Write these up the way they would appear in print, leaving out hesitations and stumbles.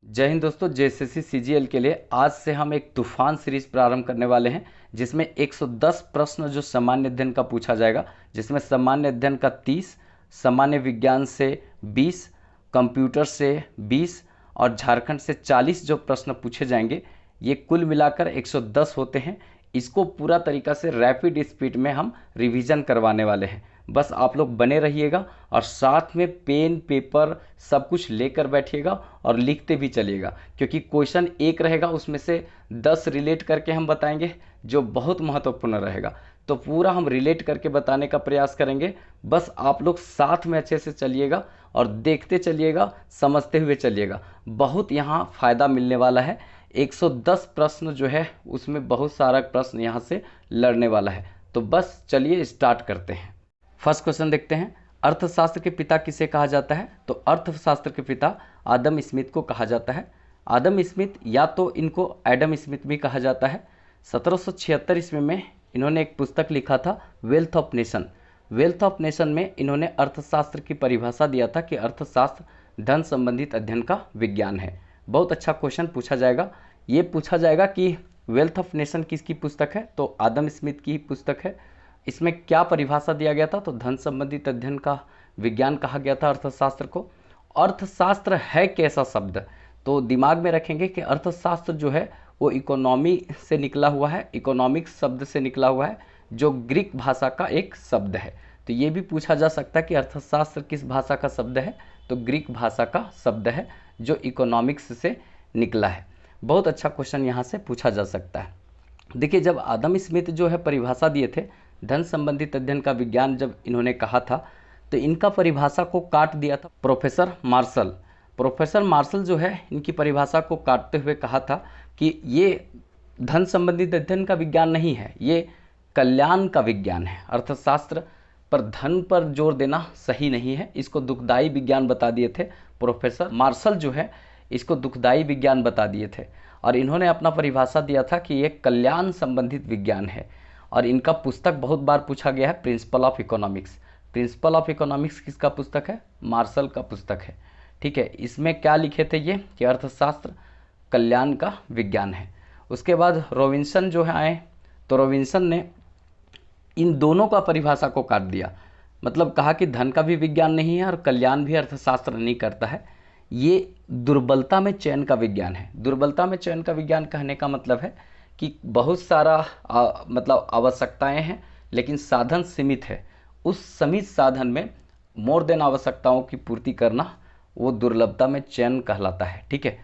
जय हिंद दोस्तों। JSSC CGL के लिए आज से हम एक तूफान सीरीज प्रारंभ करने वाले हैं जिसमें 110 प्रश्न जो सामान्य अध्ययन का पूछा जाएगा, जिसमें सामान्य अध्ययन का 30, सामान्य विज्ञान से 20, कंप्यूटर से 20 और झारखंड से 40 जो प्रश्न पूछे जाएंगे, ये कुल मिलाकर 110 होते हैं। इसको पूरा तरीका से रैपिड स्पीड में हम रिवीजन करवाने वाले हैं। बस आप लोग बने रहिएगा और साथ में पेन पेपर सब कुछ लेकर बैठिएगा और लिखते भी चलिएगा, क्योंकि क्वेश्चन एक रहेगा, उसमें से 10 रिलेट करके हम बताएंगे जो बहुत महत्वपूर्ण रहेगा। तो पूरा हम रिलेट करके बताने का प्रयास करेंगे। बस आप लोग साथ में अच्छे से चलिएगा और देखते चलिएगा, समझते हुए चलिएगा। बहुत यहाँ फ़ायदा मिलने वाला है। 110 प्रश्न जो है उसमें बहुत सारा प्रश्न यहाँ से लड़ने वाला है। तो बस चलिए स्टार्ट करते हैं। फर्स्ट क्वेश्चन देखते हैं। अर्थशास्त्र के पिता किसे कहा जाता है? तो अर्थशास्त्र के पिता आदम स्मिथ को कहा जाता है। आदम स्मिथ या तो इनको एडम स्मिथ भी कहा जाता है। 1776 ईस्वी में इन्होंने एक पुस्तक लिखा था, wealth of nation. Wealth of nation में इन्होंने अर्थशास्त्र की परिभाषा दिया था कि अर्थशास्त्र धन संबंधित अध्ययन का विज्ञान है। बहुत अच्छा क्वेश्चन पूछा जाएगा। ये पूछा जाएगा कि वेल्थ ऑफ नेशन किसकी पुस्तक है? तो आदम स्मिथ की ही पुस्तक है। इसमें क्या परिभाषा दिया गया था? तो धन संबंधित अध्ययन का विज्ञान कहा गया था अर्थशास्त्र को। अर्थशास्त्र है कैसा शब्द? तो दिमाग में रखेंगे कि अर्थशास्त्र जो है वो इकोनॉमी से निकला हुआ है, इकोनॉमिक्स शब्द से निकला हुआ है, जो ग्रीक भाषा का एक शब्द है। तो ये भी पूछा जा सकता है कि अर्थशास्त्र किस भाषा का शब्द है? तो ग्रीक भाषा का शब्द है जो इकोनॉमिक्स से निकला है। बहुत अच्छा क्वेश्चन यहाँ से पूछा जा सकता है। देखिए, जब आदम स्मिथ जो है परिभाषा दिए थे धन संबंधित अध्ययन का विज्ञान, जब इन्होंने कहा था तो इनका परिभाषा को काट दिया था प्रोफेसर मार्शल। प्रोफेसर मार्शल जो है इनकी परिभाषा को काटते हुए कहा था कि ये धन संबंधित अध्ययन का विज्ञान नहीं है, ये कल्याण का विज्ञान है। अर्थशास्त्र पर धन पर जोर देना सही नहीं है, इसको दुखदाई विज्ञान बता दिए थे प्रोफेसर मार्शल जो है, इसको दुखदाई विज्ञान बता दिए थे। और इन्होंने अपना परिभाषा दिया था कि ये कल्याण संबंधित विज्ञान है। और इनका पुस्तक बहुत बार पूछा गया है, principle of economics. Principle of economics किसका पुस्तक है? मार्शल का पुस्तक है। ठीक है, इसमें क्या लिखे थे ये कि अर्थशास्त्र कल्याण का विज्ञान है। उसके बाद रॉबिन्सन जो है आए, तो रॉबिन्सन ने इन दोनों का परिभाषा को काट दिया, मतलब कहा कि धन का भी विज्ञान नहीं है और कल्याण भी अर्थशास्त्र नहीं करता है, ये दुर्बलता में चयन का विज्ञान है। दुर्बलता में चयन का विज्ञान कहने का मतलब है कि बहुत सारा मतलब आवश्यकताएं हैं लेकिन साधन सीमित है। उस सीमित साधन में मोर देन आवश्यकताओं की पूर्ति करना वो दुर्लभता में चयन कहलाता है। ठीक है,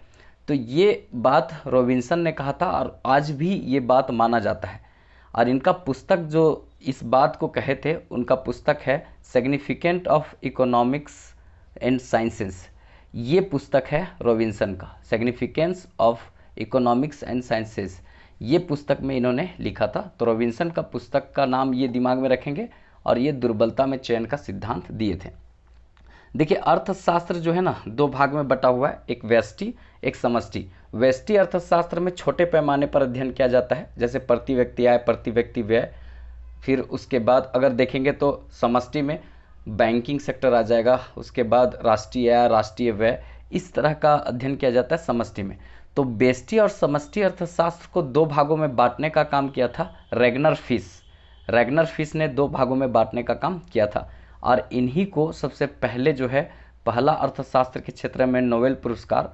तो ये बात रॉबिन्सन ने कहा था और आज भी ये बात माना जाता है। और इनका पुस्तक जो इस बात को कहे थे, उनका पुस्तक है significant of economics and sciences. ये पुस्तक है रॉबिन्सन का, significance of economics and sciences. ये पुस्तक में इन्होंने लिखा था। तो रॉबिन्सन का पुस्तक का नाम ये दिमाग में रखेंगे और ये दुर्बलता में चयन का सिद्धांत दिए थे। देखिए, अर्थशास्त्र जो है ना, दो भाग में बटा हुआ है, एक व्यष्टि एक समष्टि। व्यष्टि अर्थशास्त्र में छोटे पैमाने पर अध्ययन किया जाता है, जैसे प्रति व्यक्ति आय, प्रति व्यक्ति व्यय। फिर उसके बाद अगर देखेंगे तो समष्टि में बैंकिंग सेक्टर आ जाएगा, उसके बाद राष्ट्रीय आय, राष्ट्रीय व्यय, इस तरह का अध्ययन किया जाता है समष्टि में। तो व्यष्टि और समष्टि अर्थशास्त्र को दो भागों में बांटने का काम किया था रैगनर फिश। रैगनर फिश ने दो भागों में बांटने का काम किया था और इन्हीं को सबसे पहले जो है पहला अर्थशास्त्र के क्षेत्र में नोबेल पुरस्कार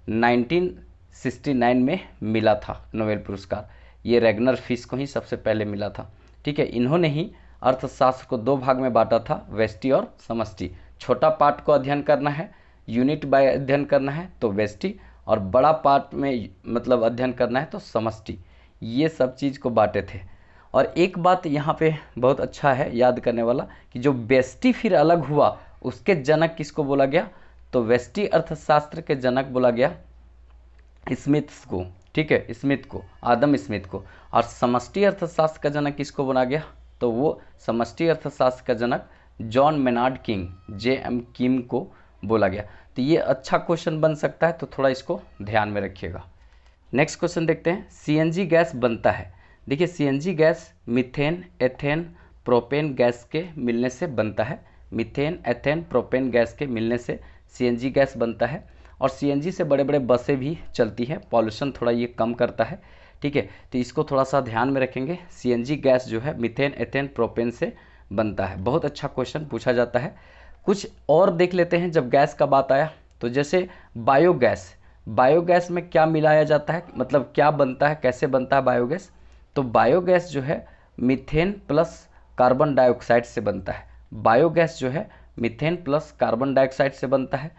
1969 में मिला था। नोबेल पुरस्कार ये रैगनर फिश को ही सबसे पहले मिला था। ठीक है, इन्होंने ही अर्थशास्त्र को दो भाग में बांटा था, व्यष्टि और समष्टि। छोटा पार्ट को अध्ययन करना है, यूनिट बाय अध्ययन करना है तो व्यष्टि, और बड़ा पार्ट में मतलब अध्ययन करना है तो समष्टि। ये सब चीज़ को बांटे थे। और एक बात यहाँ पे बहुत अच्छा है याद करने वाला कि जो व्यष्टि फिर अलग हुआ उसके जनक किसको बोला गया? तो व्यष्टि अर्थशास्त्र के जनक बोला गया स्मिथ को। ठीक है, स्मिथ को, आदम स्मिथ को। और समष्टि अर्थशास्त्र का जनक किसको बोला गया? तो वो समष्टि अर्थशास्त्र का जनक जॉन मेनार्ड किंग, JM किम को बोला गया। तो ये अच्छा क्वेश्चन बन सकता है, तो थोड़ा इसको ध्यान में रखिएगा। नेक्स्ट क्वेश्चन देखते हैं। CNG गैस बनता है। देखिए, CNG gas methane, ethane, propane gas के मिलने से बनता है। मीथेन, एथेन, प्रोपेन गैस के मिलने से CNG गैस बनता है। और सीएनजी से बड़े बड़े बसें भी चलती है, पॉल्यूशन थोड़ा ये कम करता है। ठीक है, तो इसको थोड़ा सा ध्यान में रखेंगे। सीएनजी गैस जो है मीथेन, एथेन, प्रोपेन से बनता है। बहुत अच्छा क्वेश्चन पूछा जाता है। कुछ और देख लेते हैं जब गैस का बात आया तो, जैसे बायोगैस। बायोगैस में क्या मिलाया जाता है, मतलब क्या बनता है, कैसे बनता है बायोगैस? तो बायोगैस जो है मीथेन प्लस कार्बन डाइऑक्साइड से बनता है। बायोगैस जो है मीथेन प्लस कार्बन डाइऑक्साइड से बनता है।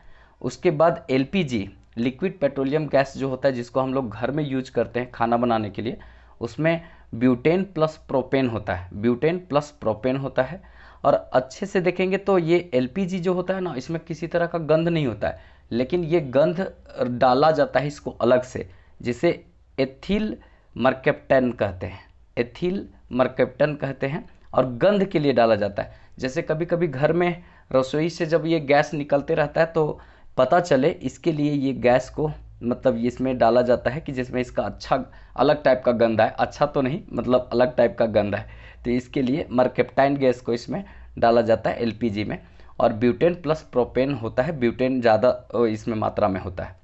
उसके बाद एलपीजी, लिक्विड पेट्रोलियम गैस जो होता है, जिसको हम लोग घर में यूज करते हैं खाना बनाने के लिए, उसमें ब्यूटेन प्लस प्रोपेन होता है, ब्यूटेन प्लस प्रोपेन होता है। और अच्छे से देखेंगे तो ये एलपीजी जो होता है ना, इसमें किसी तरह का गंध नहीं होता है, लेकिन ये गंध डाला जाता है इसको अलग से, जिसे एथिल मर्केप्टन कहते हैं, एथिल मर्केप्टन कहते हैं, और गंध के लिए डाला जाता है। जैसे कभी कभी घर में रसोई से जब ये गैस निकलते रहता है तो पता चले, इसके लिए ये गैस को मतलब इसमें डाला जाता है कि जिसमें इसका अच्छा अलग टाइप का गंध है, अच्छा तो नहीं मतलब अलग टाइप का गंध है, तो इसके लिए मर्केप्टाइन गैस को इसमें डाला जाता है एलपीजी में। और ब्यूटेन प्लस प्रोपेन होता है, ब्यूटेन ज़्यादा इसमें मात्रा में होता है।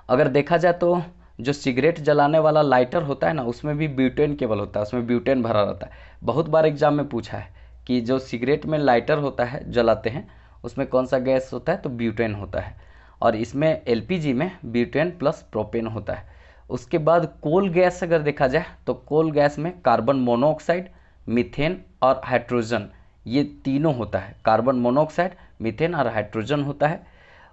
अगर देखा जाए तो जो सिगरेट जलाने वाला लाइटर होता है ना, उसमें भी ब्यूटेन केवल होता है, उसमें ब्यूटेन भरा रहता है। बहुत बार एग्जाम में पूछा है कि जो सिगरेट में लाइटर होता है जलाते हैं, उसमें कौन सा गैस होता है, तो ब्यूटेन होता है। और इसमें एलपीजी में ब्यूटेन प्लस प्रोपेन होता है। उसके बाद कोल गैस अगर देखा जाए तो कोल गैस में कार्बन मोनोऑक्साइड, मीथेन और हाइड्रोजन, ये तीनों होता है। कार्बन मोनोऑक्साइड, मीथेन और हाइड्रोजन होता है।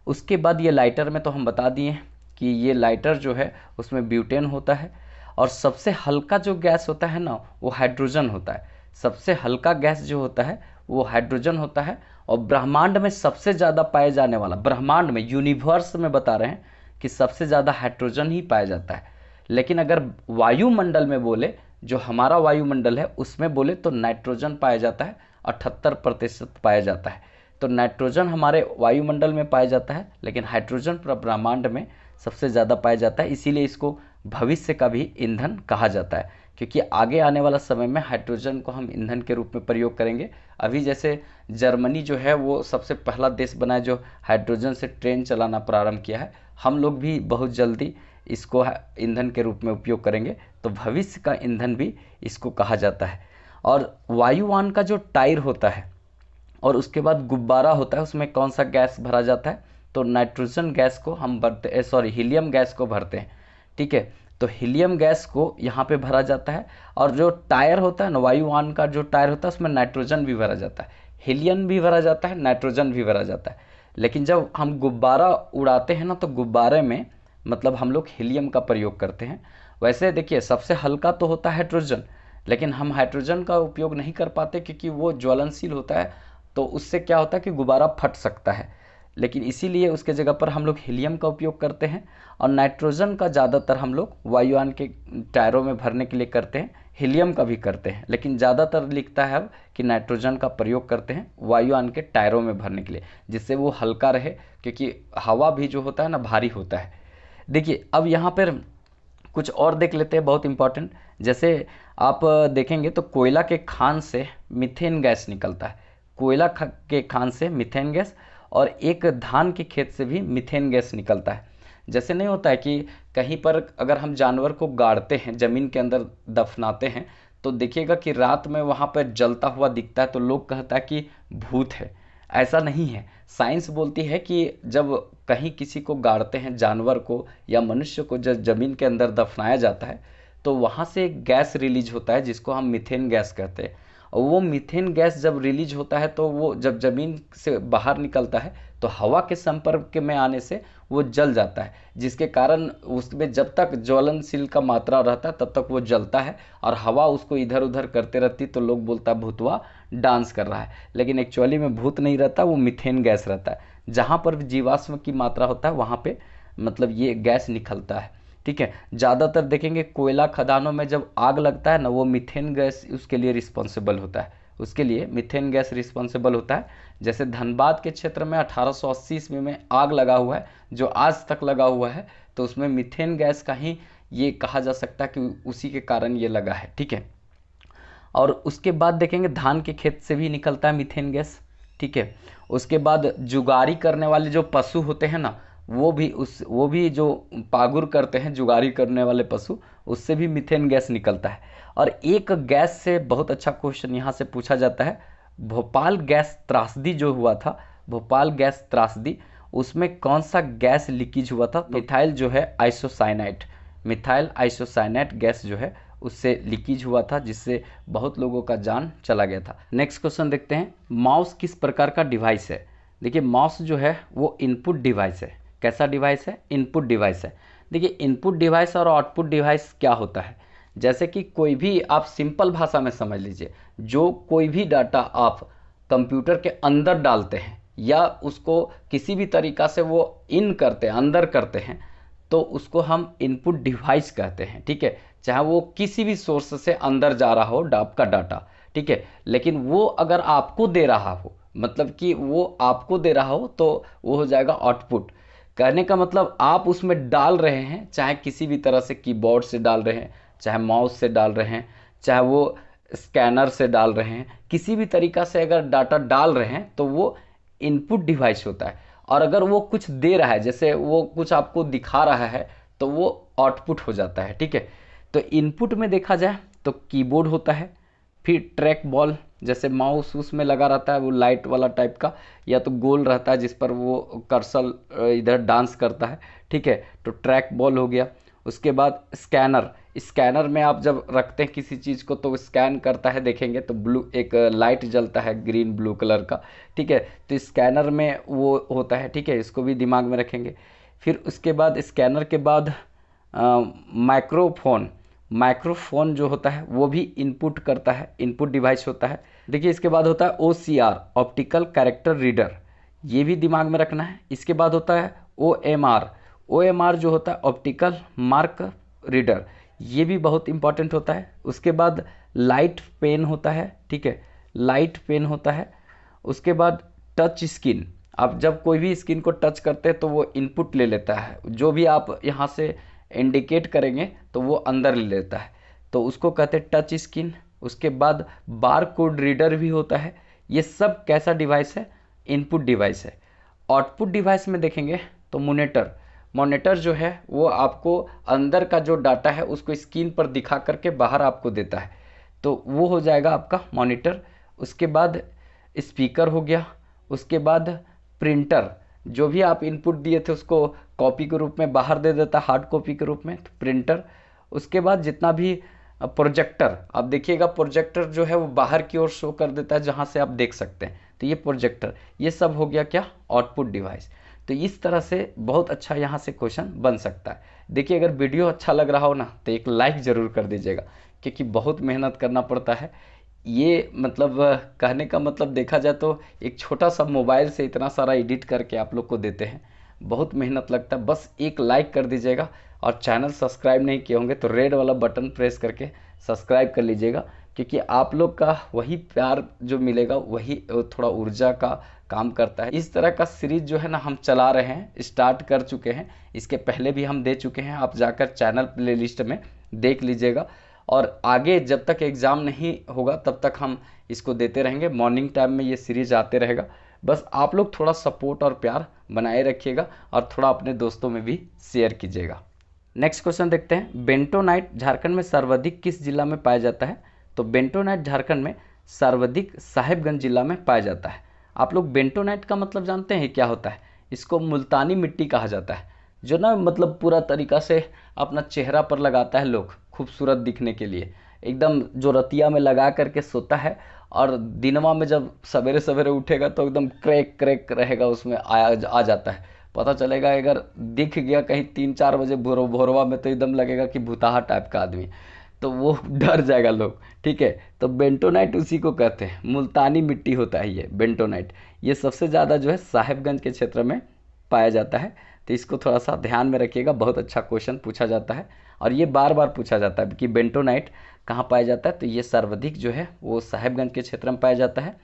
उसके बाद ये लाइटर में तो हम बता दिए कि ये लाइटर जो है उसमें ब्यूटेन होता है। और सबसे हल्का जो गैस होता है ना, वो हाइड्रोजन होता है। सबसे हल्का गैस जो होता है वो हाइड्रोजन होता है। और ब्रह्मांड में सबसे ज़्यादा पाए जाने वाला, ब्रह्मांड में, यूनिवर्स में बता रहे हैं कि सबसे ज़्यादा हाइड्रोजन ही पाया जाता है। लेकिन अगर वायुमंडल में बोले, जो हमारा वायुमंडल है उसमें बोले, तो नाइट्रोजन पाया जाता है, 78% पाया जाता है। तो नाइट्रोजन हमारे वायुमंडल में पाया जाता है, लेकिन हाइड्रोजन ब्रह्मांड में सबसे ज़्यादा पाया जाता है। इसीलिए इसको भविष्य का भी ईंधन कहा जाता है, क्योंकि आगे आने वाला समय में हाइड्रोजन को हम ईंधन के रूप में प्रयोग करेंगे। अभी जैसे जर्मनी जो है वो सबसे पहला देश बना है जो हाइड्रोजन से ट्रेन चलाना प्रारंभ किया है। हम लोग भी बहुत जल्दी इसको ईंधन के रूप में उपयोग करेंगे, तो भविष्य का ईंधन भी इसको कहा जाता है। और वायुयान का जो टायर होता है और उसके बाद गुब्बारा होता है, उसमें कौन सा गैस भरा जाता है, तो नाइट्रोजन गैस को हम भरते, हीलियम गैस को भरते हैं। ठीक है, तो हीलियम गैस को यहाँ पे भरा जाता है। और जो टायर होता है ना, वायुयान का जो टायर होता है, उसमें नाइट्रोजन भी भरा जाता है, हीलियम भी भरा जाता है, नाइट्रोजन भी भरा जाता है। लेकिन जब हम गुब्बारा उड़ाते हैं ना, तो गुब्बारे में मतलब हम लोग हीलियम का प्रयोग करते हैं। वैसे देखिए, सबसे हल्का तो होता है हाइड्रोजन, लेकिन हम हाइड्रोजन का उपयोग नहीं कर पाते क्योंकि वो ज्वलनशील होता है, तो उससे क्या होता है कि गुब्बारा फट सकता है। लेकिन इसीलिए उसके जगह पर हम लोग हीलियम का उपयोग करते हैं। और नाइट्रोजन का ज़्यादातर हम लोग वायुयान के टायरों में भरने के लिए करते हैं, हीलियम का भी करते हैं, लेकिन ज़्यादातर लिखता है अब कि नाइट्रोजन का प्रयोग करते हैं वायुयान के टायरों में भरने के लिए, जिससे वो हल्का रहे, क्योंकि हवा भी जो होता है ना भारी होता है। देखिए, अब यहाँ पर कुछ और देख लेते हैं बहुत इंपॉर्टेंट। जैसे आप देखेंगे तो कोयला के खान से मीथेन गैस निकलता है, कोयला के खान से मीथेन गैस, और एक धान के खेत से भी मीथेन गैस निकलता है। जैसे नहीं होता है कि कहीं पर अगर हम जानवर को गाड़ते हैं, ज़मीन के अंदर दफनाते हैं, तो देखिएगा कि रात में वहाँ पर जलता हुआ दिखता है, तो लोग कहता है कि भूत है। ऐसा नहीं है। साइंस बोलती है कि जब कहीं किसी को गाड़ते हैं, जानवर को या मनुष्य को जब ज़मीन के अंदर दफनाया जाता है, तो वहाँ से एक गैस रिलीज होता है जिसको हम मीथेन गैस कहते हैं। और वो मीथेन गैस जब रिलीज होता है, तो वो जब ज़मीन से बाहर निकलता है तो हवा के संपर्क में आने से वो जल जाता है, जिसके कारण उसमें जब तक ज्वलनशील का मात्रा रहता है तब तक वो जलता है, और हवा उसको इधर उधर करते रहती, तो लोग बोलता है भूतवा डांस कर रहा है। लेकिन एक्चुअली में भूत नहीं रहता, वो मीथेन गैस रहता है। जहाँ पर जीवाश्म की मात्रा होता है वहाँ पे मतलब ये गैस निकलता है। ठीक है, ज़्यादातर देखेंगे कोयला खदानों में जब आग लगता है ना, वो मीथेन गैस उसके लिए रिस्पॉन्सिबल होता है, उसके लिए मीथेन गैस रिस्पॉन्सिबल होता है। जैसे धनबाद के क्षेत्र में 1880 ईस्वी में आग लगा हुआ है, जो आज तक लगा हुआ है, तो उसमें मीथेन गैस का ही ये कहा जा सकता है कि उसी के कारण ये लगा है। ठीक है, और उसके बाद देखेंगे धान के खेत से भी निकलता है मीथेन गैस। ठीक है, उसके बाद जुगारी करने वाले जो पशु होते हैं ना, वो भी जो पागुर करते हैं, जुगाड़ी करने वाले पशु, उससे भी मीथेन गैस निकलता है। और एक गैस से बहुत अच्छा क्वेश्चन यहाँ से पूछा जाता है, भोपाल गैस त्रासदी जो हुआ था, भोपाल गैस त्रासदी, उसमें कौन सा गैस लीकेज हुआ था? तो मिथाइल जो है आइसोसाइनाइट, मिथाइल आइसोसाइनाइट गैस जो है उससे लीकेज हुआ था, जिससे बहुत लोगों का जान चला गया था। नेक्स्ट क्वेश्चन देखते हैं, माउस किस प्रकार का डिवाइस है? देखिए माउस जो है वो इनपुट डिवाइस है। कैसा डिवाइस है? इनपुट डिवाइस है। देखिए इनपुट डिवाइस और आउटपुट डिवाइस क्या होता है? जैसे कि कोई भी, आप सिंपल भाषा में समझ लीजिए, जो कोई भी डाटा आप कंप्यूटर के अंदर डालते हैं या उसको किसी भी तरीका से वो इन करते हैं, अंदर करते हैं, तो उसको हम इनपुट डिवाइस कहते हैं। ठीक है, चाहे वो किसी भी सोर्स से अंदर जा रहा हो आपका डाटा, ठीक है, लेकिन वो अगर आपको दे रहा हो, मतलब कि वो आपको दे रहा हो, तो वो हो जाएगा आउटपुट। कहने का मतलब आप उसमें डाल रहे हैं, चाहे किसी भी तरह से कीबोर्ड से डाल रहे हैं, चाहे माउस से डाल रहे हैं, चाहे वो स्कैनर से डाल रहे हैं, किसी भी तरीका से अगर डाटा डाल रहे हैं तो वो इनपुट डिवाइस होता है। और अगर वो कुछ दे रहा है, जैसे वो कुछ आपको दिखा रहा है, तो वो आउटपुट हो जाता है। ठीक है, तो इनपुट में देखा जाए तो कीबोर्ड होता है, फिर ट्रैक बॉल, जैसे माउस उसमें लगा रहता है वो लाइट वाला टाइप का, या तो गोल रहता है जिस पर वो कर्सर इधर डांस करता है। ठीक है, तो ट्रैक बॉल हो गया। उसके बाद स्कैनर, स्कैनर में आप जब रखते हैं किसी चीज़ को तो स्कैन करता है, देखेंगे तो ब्लू एक लाइट जलता है ग्रीन ब्लू कलर का। ठीक है, तो स्कैनर में वो होता है। ठीक है, इसको भी दिमाग में रखेंगे। फिर उसके बाद स्कैनर के बाद माइक्रोफोन, माइक्रोफोन जो होता है वो भी इनपुट करता है, इनपुट डिवाइस होता है। देखिए इसके बाद होता है OCR, ऑप्टिकल कैरेक्टर रीडर, ये भी दिमाग में रखना है। इसके बाद होता है OMR, OMR जो होता है ऑप्टिकल मार्क रीडर, ये भी बहुत इंपॉर्टेंट होता है। उसके बाद लाइट पेन होता है। ठीक है, लाइट पेन होता है। उसके बाद टच स्क्रीन, आप जब कोई भी स्क्रीन को टच करते हैं तो वो इनपुट ले लेता है, जो भी आप यहाँ से इंडिकेट करेंगे तो वो अंदर ले लेता है, तो उसको कहते हैं टच स्क्रीन। उसके बाद बार कोड रीडर भी होता है। ये सब कैसा डिवाइस है? इनपुट डिवाइस है। आउटपुट डिवाइस में देखेंगे तो मॉनिटर, मॉनिटर जो है वो आपको अंदर का जो डाटा है उसको स्क्रीन पर दिखा करके बाहर आपको देता है, तो वो हो जाएगा आपका मॉनिटर। उसके बाद स्पीकर हो गया। उसके बाद प्रिंटर, जो भी आप इनपुट दिए थे उसको कॉपी के रूप में बाहर दे देता, हार्ड कॉपी के रूप में, तो प्रिंटर। उसके बाद जितना भी प्रोजेक्टर, आप देखिएगा प्रोजेक्टर जो है वो बाहर की ओर शो कर देता है जहाँ से आप देख सकते हैं, तो ये प्रोजेक्टर, ये सब हो गया क्या? Output device. तो इस तरह से बहुत अच्छा यहाँ से क्वेश्चन बन सकता है। देखिए अगर वीडियो अच्छा लग रहा हो ना तो एक लाइक ज़रूर कर दीजिएगा, क्योंकि बहुत मेहनत करना पड़ता है। ये मतलब कहने का मतलब देखा जाए तो एक छोटा सा मोबाइल से इतना सारा एडिट करके आप लोग को देते हैं, बहुत मेहनत लगता है। बस एक लाइक कर दीजिएगा, और चैनल सब्सक्राइब नहीं किए होंगे तो रेड वाला बटन प्रेस करके सब्सक्राइब कर लीजिएगा, क्योंकि आप लोग का वही प्यार जो मिलेगा वही थोड़ा ऊर्जा का काम करता है। इस तरह का सीरीज जो है ना हम चला रहे हैं, स्टार्ट कर चुके हैं, इसके पहले भी हम दे चुके हैं, आप जाकर चैनल प्लेलिस्ट में देख लीजिएगा। और आगे जब तक एग्ज़ाम नहीं होगा तब तक हम इसको देते रहेंगे, मॉर्निंग टाइम में ये सीरीज आते रहेगा। बस आप लोग थोड़ा सपोर्ट और प्यार बनाए रखिएगा, और थोड़ा अपने दोस्तों में भी शेयर कीजिएगा। नेक्स्ट क्वेश्चन देखते हैं, बेंटोनाइट झारखंड में सर्वाधिक किस जिला में पाया जाता है? तो बेंटोनाइट झारखंड में सर्वाधिक साहेबगंज जिला में पाया जाता है। आप लोग बेंटोनाइट का मतलब जानते हैं क्या होता है? इसको मुल्तानी मिट्टी कहा जाता है, जो ना मतलब पूरा तरीका से अपना चेहरा पर लगाता है लोग खूबसूरत दिखने के लिए, एकदम जो रतिया में लगा करके सोता है, और दिनवा में जब सवेरे सवेरे उठेगा तो एकदम क्रैक क्रैक रहेगा, उसमें आ जाता है। पता चलेगा अगर दिख गया कहीं 3-4 बजे भोरवा में तो एकदम लगेगा कि भूताहा टाइप का आदमी, तो वो डर जाएगा लोग। ठीक है, तो बेंटोनाइट उसी को कहते हैं, मुल्तानी मिट्टी होता है ये बेंटोनाइट। ये सबसे ज़्यादा जो है साहेबगंज के क्षेत्र में पाया जाता है, तो इसको थोड़ा सा ध्यान में रखिएगा, बहुत अच्छा क्वेश्चन पूछा जाता है, और ये बार बार पूछा जाता है कि बेंटोनाइट कहाँ पाया जाता है, तो ये सर्वाधिक जो है वो साहेबगंज के क्षेत्र में पाया जाता है।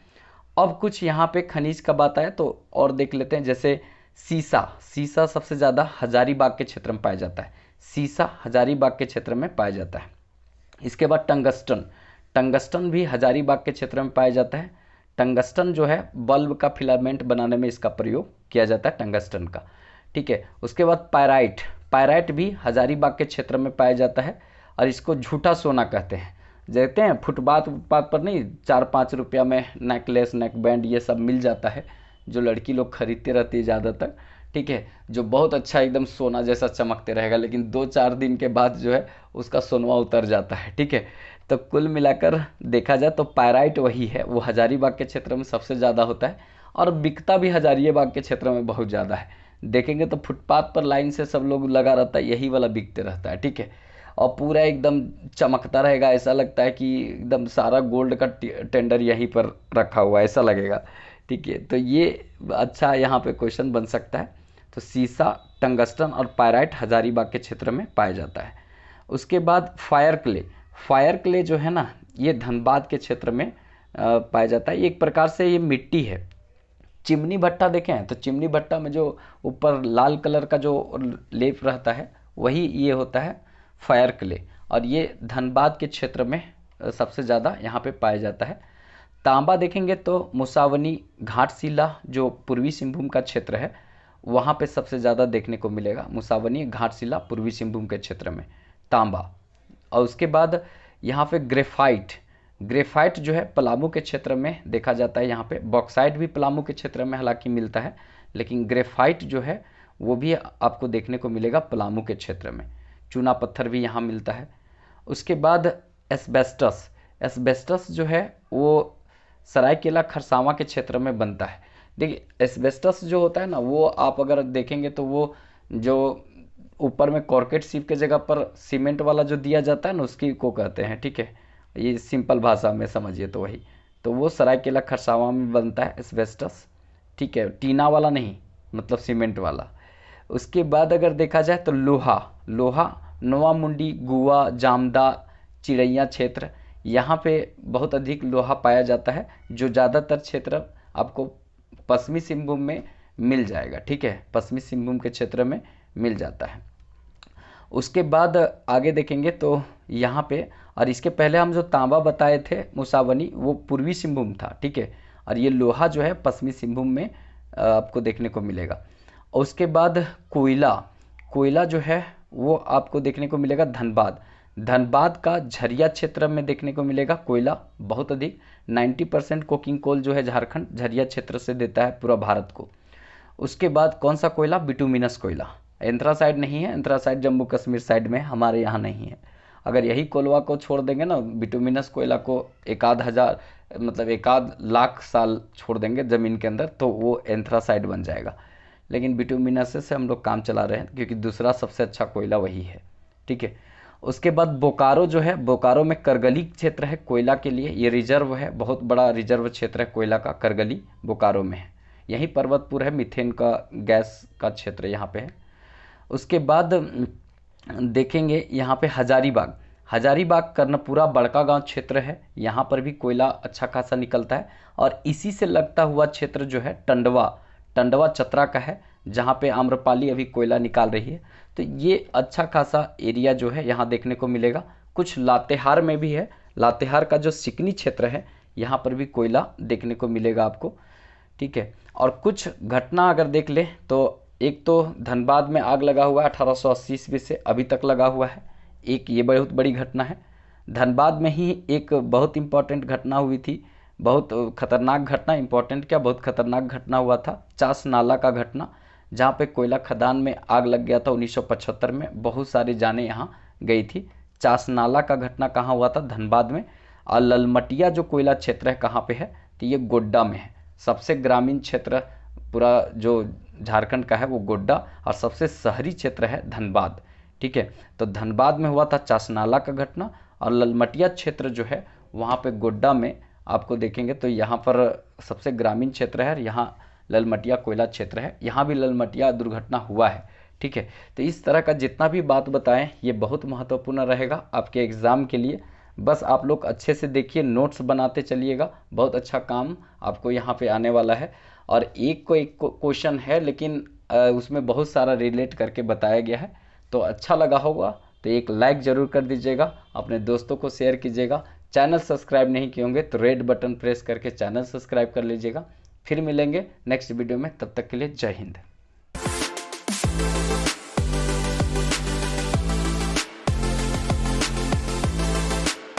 अब कुछ यहाँ पे खनिज का बात आया तो और देख लेते हैं, जैसे सीसा, सीसा सबसे ज़्यादा हजारीबाग के क्षेत्र में पाया जाता है, सीसा हजारीबाग के क्षेत्र में पाया जाता है। इसके बाद टंगस्टन, टंगस्टन भी हजारीबाग के क्षेत्र में पाया जाता है। टंगस्टन जो है बल्ब का फिलामेंट बनाने में इसका प्रयोग किया जाता है, टंगस्टन का। ठीक है। उसके बाद पायराइट, पायराइट भी हजारीबाग के क्षेत्र में पाया जाता है और इसको झूठा सोना कहते हैं। देखते हैं फुटपाथ पर नहीं 4-5 रुपया में नेकलेस नेक बैंड ये सब मिल जाता है, जो लड़की लोग खरीदते रहती है ज़्यादातर, ठीक है, जो बहुत अच्छा एकदम सोना जैसा चमकते रहेगा, लेकिन 2-4 दिन के बाद जो है उसका सोनवा उतर जाता है, ठीक है। तो कुल मिलाकर देखा जाए तो पायराइट वही है, वो हजारीबाग के क्षेत्र में सबसे ज़्यादा होता है और बिकता भी हजारीबाग के क्षेत्र में बहुत ज़्यादा है। देखेंगे तो फुटपाथ पर लाइन से सब लोग लगा रहता है, यही वाला बिकते रहता है, ठीक है। और पूरा एकदम चमकता रहेगा, ऐसा लगता है कि एकदम सारा गोल्ड का टेंडर यहीं पर रखा हुआ है, ऐसा लगेगा, ठीक है। तो ये अच्छा यहाँ पे क्वेश्चन बन सकता है। तो सीसा, टंगस्टन और पायराइट हजारीबाग के क्षेत्र में पाया जाता है। उसके बाद फायर क्ले, फायर क्ले जो है ना ये धनबाद के क्षेत्र में पाया जाता है। एक प्रकार से ये मिट्टी है। चिमनी भट्टा देखें हैं तो चिमनी भट्टा में जो ऊपर लाल कलर का जो लेप रहता है वही ये होता है फायर क्ले, और ये धनबाद के क्षेत्र में सबसे ज़्यादा यहाँ पे पाया जाता है। तांबा देखेंगे तो मुसावनी घाटशिला जो पूर्वी सिंहभूम का क्षेत्र है वहाँ पे सबसे ज़्यादा देखने को मिलेगा, मुसावनी घाटशिला पूर्वी सिंहभूम के क्षेत्र में तांबा। और उसके बाद यहाँ पे ग्रेफाइट, ग्रेफाइट जो है पलामू के क्षेत्र में देखा जाता है। यहाँ पे बॉक्साइट भी पलामू के क्षेत्र में हालांकि मिलता है, लेकिन ग्रेफाइट जो है वो भी आपको देखने को मिलेगा पलामू के क्षेत्र में। चूना पत्थर भी यहाँ मिलता है। उसके बाद एस्बेस्टस, एस्बेस्टस जो है वो सरायकेला खरसावां के क्षेत्र में बनता है। देखिए एस्बेस्टस जो होता है ना वो आप अगर देखेंगे तो वो जो ऊपर में कॉर्केट सीप के जगह पर सीमेंट वाला जो दिया जाता है ना उसकी को कहते हैं, ठीक है, ये सिंपल भाषा में समझिए तो वही। तो वो सरायकेला खरसावां में बनता है एस्बेस्टस, ठीक है, टीना वाला नहीं, मतलब सीमेंट वाला। उसके बाद अगर देखा जाए तो लोहा, लोहा नोवामुंडी, गुआ, जामदा, चिड़ैया क्षेत्र, यहाँ पे बहुत अधिक लोहा पाया जाता है, जो ज़्यादातर क्षेत्र आपको पश्चिमी सिंहभूम में मिल जाएगा, ठीक है, पश्चिमी सिंहभूम के क्षेत्र में मिल जाता है। उसके बाद आगे देखेंगे तो यहाँ पे, और इसके पहले हम जो तांबा बताए थे मुसावनी वो पूर्वी सिंहभूम था, ठीक है, और ये लोहा जो है पश्चिमी सिंहभूम में आपको देखने को मिलेगा। और उसके बाद कोयला, कोयला जो है वो आपको देखने को मिलेगा धनबाद, धनबाद का झरिया क्षेत्र में देखने को मिलेगा कोयला बहुत अधिक। 90% कोकिंग कोल जो है झारखंड झरिया क्षेत्र से देता है पूरा भारत को। उसके बाद कौन सा कोयला, बिटुमिनस कोयला, एंथ्रासाइड नहीं है, एंथ्रासाइड जम्मू कश्मीर साइड में, हमारे यहाँ नहीं है। अगर यही कोलवा को छोड़ देंगे ना, बिटुमिनस कोयला को एक आध हज़ार मतलब एक आध लाख साल छोड़ देंगे ज़मीन के अंदर तो वो एंथ्रासाइड बन जाएगा, लेकिन बिटुमिनस से हम लोग काम चला रहे हैं क्योंकि दूसरा सबसे अच्छा कोयला वही है, ठीक है। उसके बाद बोकारो जो है, बोकारो में करगली क्षेत्र है कोयला के लिए, ये रिजर्व है, बहुत बड़ा रिजर्व क्षेत्र है कोयला का, करगली बोकारो में है। यहीं पर्वतपुर है, मीथेन का गैस का क्षेत्र यहाँ पे है। उसके बाद देखेंगे यहाँ पे हजारीबाग, हजारीबाग कर्णपुरा बड़का गांव क्षेत्र है, यहाँ पर भी कोयला अच्छा खासा निकलता है। और इसी से लगता हुआ क्षेत्र जो है टंडवा, टंडवा चतरा का है, जहाँ पे आम्रपाली अभी कोयला निकाल रही है। तो ये अच्छा खासा एरिया जो है यहाँ देखने को मिलेगा। कुछ लातेहार में भी है, लातेहार का जो सिकनी क्षेत्र है यहाँ पर भी कोयला देखने को मिलेगा आपको, ठीक है। और कुछ घटना अगर देख ले तो एक तो धनबाद में आग लगा हुआ है 1880 ईस्वी से अभी तक लगा हुआ है, एक ये बहुत बड़ी घटना है। धनबाद में ही एक बहुत इम्पॉर्टेंट घटना हुई थी, बहुत खतरनाक घटना, इम्पॉर्टेंट क्या बहुत खतरनाक घटना हुआ था, चास नाला का घटना, जहाँ पे कोयला खदान में आग लग गया था 1975 में, बहुत सारी जानें यहाँ गई थी। चास नाला का घटना कहाँ हुआ था, धनबाद में। और ललमटिया जो कोयला क्षेत्र है कहाँ पे है, तो ये गोड्डा में है। सबसे ग्रामीण क्षेत्र पूरा जो झारखंड का है वो गोड्डा, और सबसे शहरी क्षेत्र है धनबाद, ठीक है। तो धनबाद में हुआ था चासनाला का घटना, और ललमटिया क्षेत्र जो है वहाँ पे गोड्डा में आपको देखेंगे तो यहाँ पर सबसे ग्रामीण क्षेत्र है, यहाँ ललमटिया कोयला क्षेत्र है, यहाँ भी ललमटिया दुर्घटना हुआ है, ठीक है। तो इस तरह का जितना भी बात बताएं ये बहुत महत्वपूर्ण रहेगा आपके एग्ज़ाम के लिए। बस आप लोग अच्छे से देखिए, नोट्स बनाते चलिएगा, बहुत अच्छा काम आपको यहाँ पे आने वाला है। और एक क्वेश्चन है लेकिन उसमें बहुत सारा रिलेट करके बताया गया है, तो अच्छा लगा होगा तो एक लाइक ज़रूर कर दीजिएगा, अपने दोस्तों को शेयर कीजिएगा। चैनल सब्सक्राइब नहीं किए होंगे तो रेड बटन प्रेस करके चैनल सब्सक्राइब कर लीजिएगा। फिर मिलेंगे नेक्स्ट वीडियो में, तब तक के लिए जय हिंद। है।